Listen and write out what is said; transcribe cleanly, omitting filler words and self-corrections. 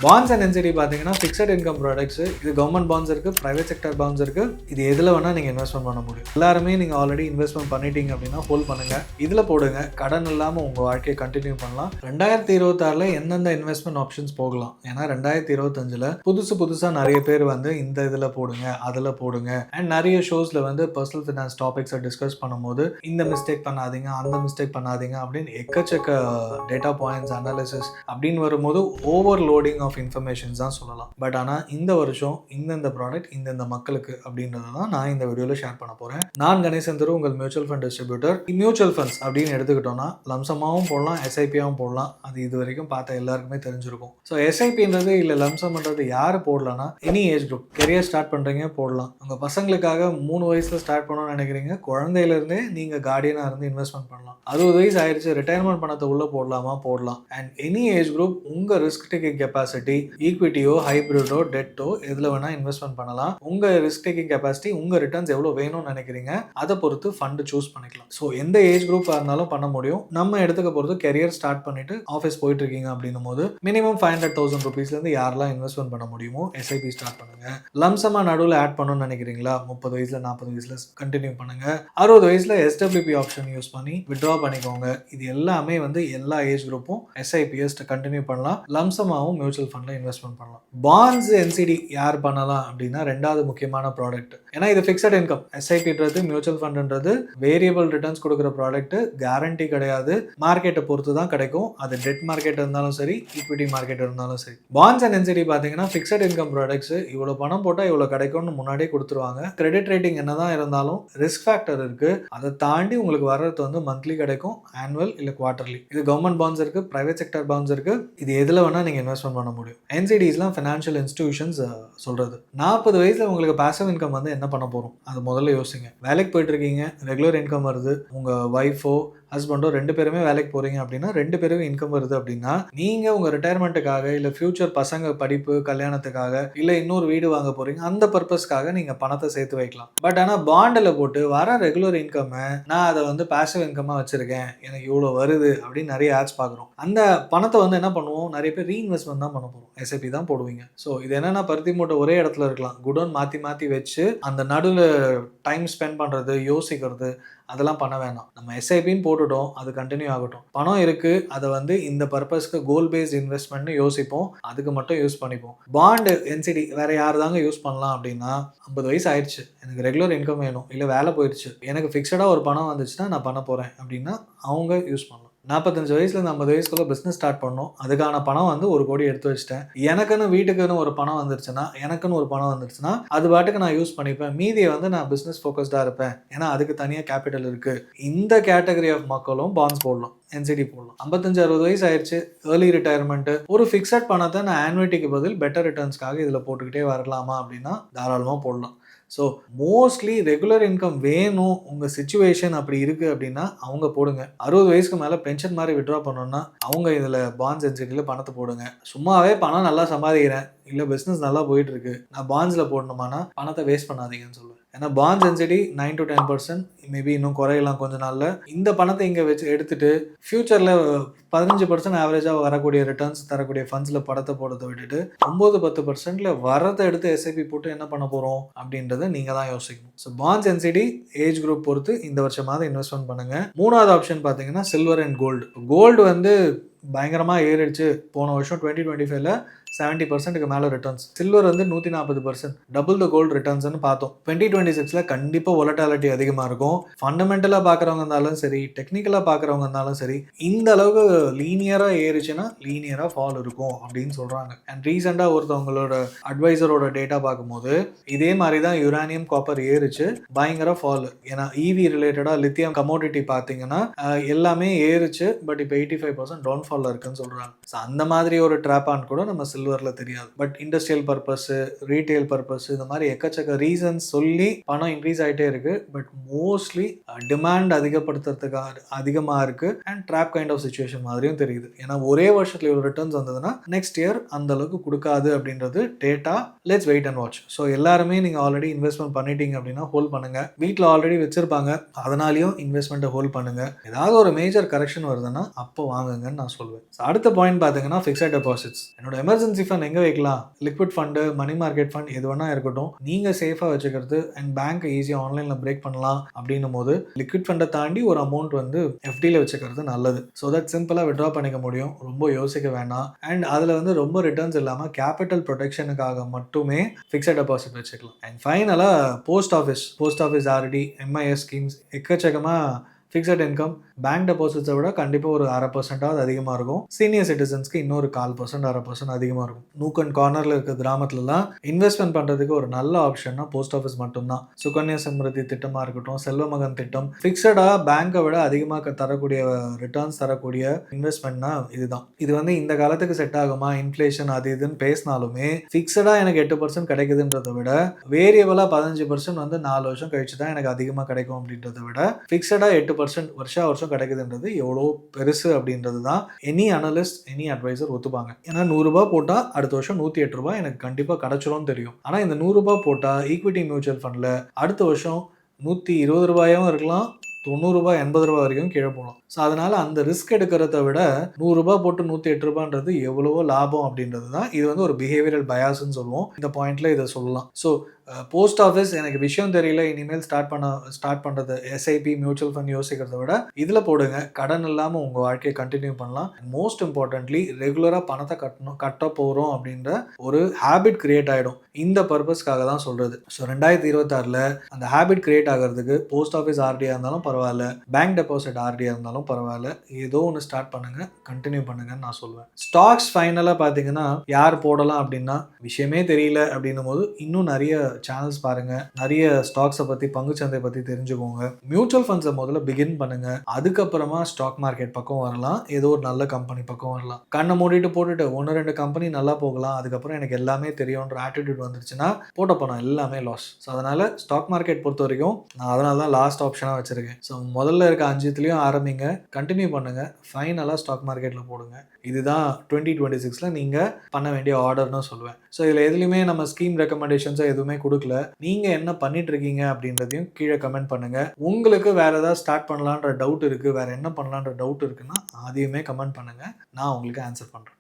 Bonds and NCD பார்த்தீங்கன்னா fixed income products. இது government bonds இருக்குது, ப்ரைவேட் செக்டர் பாண்ட்ஸ் இருக்குது. இது எதில் வேணால் நீங்கள் இன்வெஸ்ட்மெண்ட் பண்ண முடியும். எல்லாருமே நீங்கள் ஆல்ரெடி இன்வெஸ்ட்மெண்ட் பண்ணிட்டீங்க அப்படின்னா ஹோல்ட் பண்ணுங்கள். இதில் போடுங்க. கடன் இல்லாமல் உங்கள் வாழ்க்கையை கண்டினியூ பண்ணலாம். 2026 எந்தெந்த இன்வெஸ்ட்மெண்ட் ஆப்ஷன்ஸ் போகலாம்? ஏன்னா 2025 புதுசாக நிறைய பேர் இந்த இதில் போடுங்க, அதில் போடுங்க அண்ட் நிறைய ஷோஸில் பர்சனல் ஃபினான்ஸ் டாபிக்ஸை டிஸ்கஸ் பண்ணும்போது இந்த மிஸ்டேக் பண்ணாதீங்க, அந்த மிஸ்டேக் பண்ணாதீங்க அப்படின்னு எக்கச்சக்க டேட்டா பாயிண்ட்ஸ் அனாலிசிஸ் அப்படின்னு வரும்போது ஓவர்லோடிங் ஆஃப் இன்ஃபர்மேஷன்ஸ் தான் சொல்லலாம். பட் ஆனால் இந்த வருஷம் இந்தந்த ப்ராடக்ட் இந்தந்த மக்களுக்கு அப்படின்றத தான் நான் இந்த வீடியோவில் ஷேர் பண்ண போகிறேன். நான் கணேசன் திரு, உங்கள் mutual fund distributor. Mutual funds அப்படின்னு எடுத்துக்கிட்டோம்னா லம்சமாகவும் போடலாம், எஸ்ஐபியாகவும் போடலாம். அது இது வரைக்கும் பார்த்த எல்லாருக்குமே தெரிஞ்சிருக்கும். ஸோ எஸ்ஐபின்றது இல்லை லம்சம்ன்றது யார் போடலாம்னா any age group. Career start பண்ணுறீங்க போடலாம். உங்கள் பசங்களுக்காக 3 வயசில் ஸ்டார்ட் பண்ணணும்னு நினைக்கிறீங்க, குழந்தையிலேருந்தே நீங்கள் கார்டியனாக இருந்து இன்வெஸ்ட்மெண்ட் பண்ணலாம். 60 வயசு ஆயிடுச்சு, ரிட்டையர்மெண்ட் பணத்தை உள்ளே போடலாமா போடலாம். அண்ட் எனி ஏஜ் குரூப் உங்கள் ரிஸ்க் டேக்கிங் கெப்பாசிட்டி, ஈக்விட்டியோ ஹைப்ரிடோ டெட்டோ எதில் வேணால் இன்வெஸ்ட்மெண்ட் பண்ணலாம். உங்கள் ரிஸ்க் டேக்கிங் கெப்பாசிட்டி, உங்கள் ரிட்டர்ன்ஸ் எவ்வளோ வேணும்னு நினைக்கிறீங்க அதை பொறுத்து ஃபண்டு சூஸ் பண்ணிக்கலாம். ஸோ எந்த ஏஜ் குரூப்பாக இருந்தாலும் பண்ண முடியும். நம்ம எடுத்துக்க போகிறது கெரியர் ஸ்டார்ட் பண்ணிட்டு ஆஃபீஸ் போயிட்டு இருக்கீங்க அப்படின்னும் போது மினிமம் 500,000 rupeesலேருந்து யாரெல்லாம் இன்வெஸ்ட்மெண்ட் பண்ண முடியுமோ எஸ்ஐபி ஸ்டார்ட் பண்ணுங்க. லம்சமா நடுவில் ஆட் பண்ணணும்னு நினைக்கிறீங்களா? 30 வயசுல 40 வயசுல கண்டினியூ பண்ணுங்க. 60 வயசுல எஸ்டபிள்யூபி ஆப்ஷன் யூஸ் பண்ணி வித்ட்ரா பண்ணிக்கோங்க. இது எல்லாமே எல்லா ஏஜ் குரூப்பும் எஸ்ஐபிஎஸ் கண்டினியூ பண்ணலாம். லம்சமாவும் மியூச்சுவல் ஃபண்ட்ல இன்வெஸ்ட்மெண்ட் பண்ணலாம். பாண்ட்ஸ் என்சிடி யார் பண்ணலாம் அப்படின்னா ரெண்டாவது முக்கியமான ப்ராடக்ட். ஏன்னா இது ஃபிக்ஸட் இன்கம். எஸ்ஐபின்றது மியூச்சுவல் ஃபண்ட்ன்றது வேரியபிள் ரிட்டர்ன்ஸ் கொடுக்குற ப்ராடக்ட். கேரண்டி கிடையாது, மார்க்கெட்டை பொறுத்து தான் கிடைக்கும். அது டெட் மார்க்கெட் இருந்தாலும் சரி, ஈக்விட்டி மார்க்கெட் இருந்தாலும் சரி. பாண்ட்ஸ் அண்ட் என்சிடி பார்த்தீங்கன்னா ஃபிக்ஸட் இன்கம் ப்ராடக்ட்ஸ். இவ்வளோ பணம் போட்டால் இவ்வளோ கிடைக்கும்னு முன்னாடியே கொடுத்துருவாங்க. கிரெடிட் ரேட்டிங் என்னதான் இருந்தாலும் ரிஸ்க் ஃபேக்டர் இருக்கு. அதை தாண்டி உங்களுக்கு வர்றது மந்த்லி கிடைக்கும், ஆனுவல் இல்லை குவார்டர்லி. இது கவர்மெண்ட் பாண்ட்ஸ் இருக்கு, பிரைவேட் செக்டர் பாண்ட்ஸ் இருக்கு. இது எதில் வேணா நீங்க இன்வெஸ்ட்மெண்ட் பண்ண முடியும். என்சிடிஸ்லாம் ஃபினான்ஷியல் இன்ஸ்டிடியூஷன்ஸ் சொல்றது. 40 வயசுல உங்களுக்கு பாசிவ் இன்கம் என்ன பண்ண போறோம் அது முதல்ல யோசிங்க. வேலைக்கு போயிட்டு இருக்கீங்க, ரெகுலர் இன்கம் வருது. உங்க ஒய்ஃபோ ஹஸ்பண்டோ 2 பேருமே வேலைக்கு போறீங்க அப்படின்னா 2 பேருமே இன்கம் வருது அப்படின்னா நீங்க உங்க ரிட்டையர்மெண்ட்டுக்காக இல்ல ஃபியூச்சர் பசங்க படிப்பு கல்யாணத்துக்காக இல்ல இன்னொரு வீடு வாங்க போறீங்க, அந்த பர்பஸ்க்காக நீங்க பணத்தை சேர்த்து வைக்கலாம். பட் ஆனா பாண்டில் போட்டு வர ரெகுலர் இன்கம் நான் அதை பாசிவ் இன்கமா வச்சிருக்கேன், எனக்கு இவ்வளவு வருது அப்படின்னு நிறைய ஆட்ஸ் பாக்குறோம். அந்த பணத்தை என்ன பண்ணுவோம், நிறைய பேர் ரீஇன்வெஸ்ட்மெண்ட் தான் பண்ண போறோம், எஸ்ஐபி தான் போடுவீங்க. ஸோ இது என்னன்னா பருத்தி மூட்டை ஒரே இடத்துல இருக்கலாம், குடோன் மாத்தி மாத்தி வச்சு அந்த நடுவில் டைம் ஸ்பெண்ட் பண்றது யோசிக்கிறது அதெல்லாம் பண்ண வேணாம். நம்ம எஸ்ஐபின்னு போட்டுட்டோம், அது கண்டினியூ ஆகட்டும். பணம் இருக்கு, அதை இந்த பர்பஸ்க்கு கோல் பேஸ்ட் இன்வெஸ்ட்மெண்ட்னு யோசிப்போம், அதுக்கு மட்டும் யூஸ் பண்ணிப்போம். பாண்டு என்சிடி வேற யார் தாங்க யூஸ் பண்ணலாம் அப்படின்னா 50 வயசு ஆயிடுச்சு, எனக்கு ரெகுலர் இன்கம் வேணும், இல்லை வேலை போயிடுச்சு, எனக்கு ஃபிக்ஸடாக ஒரு பணம் வந்துச்சுன்னா நான் பண்ண போறேன் அப்படின்னா அவங்க யூஸ் பண்ணலாம். 45 வயசுலேருந்து 50 வயசுக்குள்ள பிஸ்னஸ் ஸ்டார்ட் பண்ணணும், அதுக்கான பணம் 1 கோடி எடுத்து வச்சுட்டேன், எனக்குன்னு வீட்டுக்குன்னு ஒரு பணம் வந்துருச்சுன்னா அது பாட்டுக்கு நான் யூஸ் பண்ணிப்பேன், மீதியை நான் பிஸ்னஸ் ஃபோக்கஸ்டாக இருப்பேன், ஏன்னா அதுக்கு தனியாக கேபிட்டல் இருக்கு. இந்த கேட்டகரி ஆஃப் மக்களும் பாண்ட்ஸ் போடலாம், என்சிடி போடலாம். 55-60 வயசு ஆயிடுச்சு, ஏர்லி ரிட்டையர்மெண்ட், ஒரு ஃபிக்ஸட் பணத்தை நான் ஆன்விட்டிக்கு பதில் பெட்டர் ரிட்டர்ன்ஸ்க்காக இதில் போட்டுக்கிட்டே வரலாமா அப்படின்னா தாராளமாக போடலாம். ஸோ மோஸ்ட்லி ரெகுலர் இன்கம் வேணும், உங்கள் சுச்சுவேஷன் அப்படி இருக்குது அப்படின்னா அவங்க போடுங்க. 60 வயசுக்கு மேலே பென்ஷன் மாதிரி விட்ரா பண்ணணும்னா அவங்க இதில் பாண்ட்ஸ் என்சிடியில் பணத்தை போடுங்க. சும்மாவே பணம் நல்லா சம்பாதிக்கிறேன், இல்லை பிஸ்னஸ் நல்லா போயிட்டு இருக்கு, நான் பாண்ட்ஸில் போடணுமானா பணத்தை வேஸ்ட் பண்ணாதீங்கன்னு சொல்லுவேன். ஏன்னா பாண்ட்ஸ் என்சிடி 9 to 10%, மேபி இன்னும் குறையலாம் கொஞ்ச நாளில். இந்த பணத்தை இங்கே வச்சு எடுத்துட்டு ஃபியூச்சரில் 15% ஆவரேஜாக வரக்கூடிய ரிட்டர்ன்ஸ் தரக்கூடிய ஃபண்ட்ஸில் பணத்தை போடுறதை விட்டுட்டு 9-10% வரதை எடுத்து எஸ்ஐபி போட்டு என்ன பண்ண போகிறோம் அப்படின்றத நீங்கள் தான் யோசிக்கணும். So bonds NCD age group பொறுத்து இந்த வருஷமாவது இன்வெஸ்ட்மெண்ட் பண்ணுங்க. 3வது ஆப்ஷன் பார்த்தீங்கன்னா சில்வர் அண்ட் கோல்டு. கோல்டு பயங்கரமாக ஏறிடுச்சு. போன வருஷம் 2025ல 70%க்கு மேலே returns. Silver 140%, double the gold ரிட்டர்ன்ஸ்னு பார்த்தோம். 2026ல கண்டிப்பாக வொலட்டாலிட்டி அதிகமாக இருக்கும். ஃபண்டமெண்டலாக பார்க்குறவங்க இருந்தாலும் சரி, டெக்னிக்கலாக பார்க்குறவங்க இருந்தாலும் சரி, இந்த அளவுக்கு லீனியராக ஏறிச்சுன்னா லீனியராக ஃபால் இருக்கும் அப்படின்னு சொல்கிறாங்க. அண்ட் ரீசெண்டாக ஒருத்தவங்களோட அட்வைசரோட டேட்டா பார்க்கும்போது இதே மாதிரி தான் யுரானியம் காப்பர் ஏறிச்சு, பயங்கர ஃபால். ஏன்னா இவி ரிலேட்டடாக லித்தியம் கமோடிட்டி பார்த்தீங்கன்னா எல்லாமே ஏறிச்சு, பட் இப்போ 85% டவுன்ஃபாலில் இருக்குன்னு சொல்கிறாங்க. ஸோ அந்த மாதிரி ஒரு ட்ராப்பான்னு கூட நம்ம சில்வர்ல தெரியாது. But industrial purpose, retail purpose, இந்த மாதிரி எக்கச்சக்க ரீசன்ஸ் சொல்லி பணம் இன்க்ரீஸ் ஆகிட்டே இருக்கு. பட் மோஸ்ட்லி டிமாண்ட் அதிகப்படுத்துறதுக்காக அதிகமாக இருக்கு and drop kind of situation மாதிரியும் தெரியுது. ஏன்னா ஒரே வருஷத்துல இவ்வளோ ரிட்டர்ன்ஸ் வந்ததுன்னா நெக்ஸ்ட் இயர் அந்த அளவுக்கு கொடுக்காது அப்படின்றது data. Let's wait and watch. So எல்லாருமே நீங்க ஆல்ரெடி இன்வெஸ்ட்மெண்ட் பண்ணிட்டீங்க அப்படின்னா ஹோல்ட் பண்ணுங்க. வீட்டில் ஆல்ரெடி வச்சிருப்பாங்க, அதனாலையும் இன்வெஸ்ட்மெண்ட்டை ஹோல்ட் பண்ணுங்க. ஏதாவது ஒரு மேஜர் கரெக்ஷன் வருதுன்னா அப்போ வாங்குங்கன்னு நான் சொல்லுவேன். அடுத்த பாயிண்ட் பார்த்தீங்கன்னா ஃபிக்ஸட் டெபாசிட்ஸ். என்னோட எமர்ஜென்சி எமர்ஜென்சி ஃபண்ட் எங்கே வைக்கலாம்? Liquid fund, money market fund எது வேணா இருக்கட்டும். நீங்கள் சேஃபாக வச்சுக்கிறது அண்ட் பேங்க்கை ஈஸியாக ஆன்லைனில் பிரேக் பண்ணலாம் அப்படின்னும் போது லிக்விட் ஃபண்டை தாண்டி ஒரு அமௌண்ட் வந்து எஃப்டியில் வச்சுக்கிறது நல்லது. ஸோ தட் சிம்பிளாக விட்ரா பண்ணிக்க முடியும். ரொம்ப யோசிக்க வேண்டாம். அண்ட் அதில் வந்து ரொம்ப ரிட்டர்ன்ஸ் இல்லாமல் கேபிட்டல் ப்ரொடெக்ஷனுக்காக மட்டுமே ஃபிக்ஸட் டெபாசிட் வச்சுக்கலாம். அண்ட் ஃபைனலாக post office RD, MIS schemes எக்கச்சக்கமாக ஃபிக்ஸட் இன்கம் பேங்க் டெபாசிட்ஸை விட கண்டிப்பாக ஒரு 0.5% அதிகமாக இருக்கும். சீனியர் சிட்டிசன்ஸ்க்கு இன்னொரு 0.25% 0.5% அதிகமாக இருக்கும். நூக் அண்ட் கார்னரில் இருக்க கிராமத்துலலாம் இன்வெஸ்ட்மெண்ட் பண்ணுறதுக்கு ஒரு நல்ல ஆப்ஷன்னா போஸ்ட் ஆஃபீஸ் மட்டும்தான். சுகன்யா சம்ருத்தி திட்டமாக இருக்கட்டும், செல்வமகன் திட்டம், ஃபிக்ஸடாக பேங்கை விட அதிகமாக தரக்கூடிய ரிட்டர்ன்ஸ் தரக்கூடிய இன்வெஸ்ட்மெண்ட்னா இதுதான். இது வந்து இந்த காலத்துக்கு செட் ஆகுமா, இன்ஃப்ளேஷன் அது இதுன்னு பேசினாலுமே ஃபிக்ஸடாக எனக்கு 8% கிடைக்குதுன்றதை விட வேரியபிளாக 15% வந்து 4 வருஷம் கழிச்சு தான் எனக்கு அதிகமாக கிடைக்கும் அப்படின்றத விட ஃபிக்ஸடாக 8% வருஷம் கிடைக்குதுன்றது எவ்வளோ பெருசு அப்படின்றது தான் எனி அனலிஸ்ட், எனி அட்வைசர் ஒத்துப்பாங்க. ஏன்னா 100 ரூபாய் போட்டால் அடுத்த வருஷம் 108 ரூபாய் எனக்கு கண்டிப்பாக கிடைச்சிரும்னு தெரியும். ஆனால் இந்த 100 ரூபாய் போட்டால் ஈக்விட்டி மியூச்சுவல் ஃபண்டில் அடுத்த வருஷம் 120 ரூபாயும் இருக்கலாம், 90 ரூபாய் 80 ரூபாய் வரைக்கும் கீழே போகலாம். ஸோ அதனால் அந்த ரிஸ்க் எடுக்கிறத விட 100 ரூபாய் போட்டு 108 ரூபான்றது எவ்வளவோ லாபம் அப்படின்றது தான். இது வந்து ஒரு பிஹேவியரல் பயாஸ்ன்னு சொல்லுவோம். இந்த பாயிண்ட்ல இதை சொல்லலாம். ஸோ போஸ்ட் ஆஃபீஸ் எனக்கு விஷயம் தெரியல, இனிமேல் ஸ்டார்ட் பண்ணுறது எஸ்ஐபி மியூச்சுவல் ஃபண்ட் யோசிக்கிறத விட இதில் போடுங்க. கடன் இல்லாமல் உங்கள் வாழ்க்கையை கண்டினியூ பண்ணலாம். மோஸ்ட் இம்பார்ட்டன்ட்லி ரெகுலராக பணத்தை கட்ட போகிறோம் அப்படின்ற ஒரு ஹேபிட் கிரியேட் ஆகிடும். இந்த பர்பஸ்க்காக தான் சொல்கிறது. ஸோ 2026 அந்த ஹேபிட் கிரியேட் ஆகிறதுக்கு போஸ்ட் ஆஃபீஸ் ஆர்டியாக இருந்தாலும் பரவாயில்ல, பேங்க் டெபாசிட் ஆர்டியாக இருந்தாலும் பரவாயில்ல, ஏதோ ஒன்று ஸ்டார்ட் பண்ணுங்கள், கண்டினியூ பண்ணுங்கன்னு நான் சொல்லுவேன். ஸ்டாக்ஸ் ஃபைனலாக பார்த்தீங்கன்னா யார் போடலாம் அப்படின்னா விஷயமே தெரியல அப்படின்னும் போது இன்னும் நிறைய சேனல்ஸ் பாருங்க, நிறைய ஸ்டாக்ஸை பற்றி, பங்குச்சந்தை பற்றி தெரிஞ்சுக்கோங்க. மியூச்சுவல் ஃபண்ட்ஸை முதல்ல பிகின் பண்ணுங்க. அதுக்கப்புறமா ஸ்டாக் மார்க்கெட் பக்கம் வரலாம், ஏதோ ஒரு நல்ல கம்பெனி பக்கம் வரலாம். கண்ணை மூடிட்டு போட்டுட்டு 1-2 கம்பெனி நல்லா போகலாம், அதுக்கப்புறம் எனக்கு எல்லாமே தெரியும்ன்ற ஆட்டிடியூட் வந்துருச்சுன்னா போட்ட பணம் எல்லாமே லாஸ். ஸோ அதனால ஸ்டாக் மார்க்கெட் பொறுத்த வரைக்கும் நான் அதனால தான் லாஸ்ட் ஆப்ஷனாக வச்சிருக்கேன். ஸோ முதல்ல இருக்க 5த்துலேயும் ஆரம்பிங்க, கண்டினியூ பண்ணுங்க, ஃபைனலாக ஸ்டாக் மார்க்கெட்டில் போடுங்க. இதுதான் 2026 நீங்கள் பண்ண வேண்டிய ஆர்டர்னு சொல்லுவேன். ஸோ இதில் எதுலையுமே நம்ம ஸ்கீம் ரெக்கமெண்டேஷன்ஸை எதுவுமே கொடுக்கல. நீங்கள் என்ன பண்ணிட்டு இருக்கீங்க அப்படின்றதையும் கீழே கமெண்ட் பண்ணுங்கள். உங்களுக்கு வேறு ஏதாவது ஸ்டார்ட் பண்ணலான்ற டவுட் இருக்குது, வேறு என்ன பண்ணலான்ற டவுட் இருக்குன்னா அதையுமே கமெண்ட் பண்ணுங்கள், நான் உங்களுக்கு ஆன்சர் பண்ணுறேன்.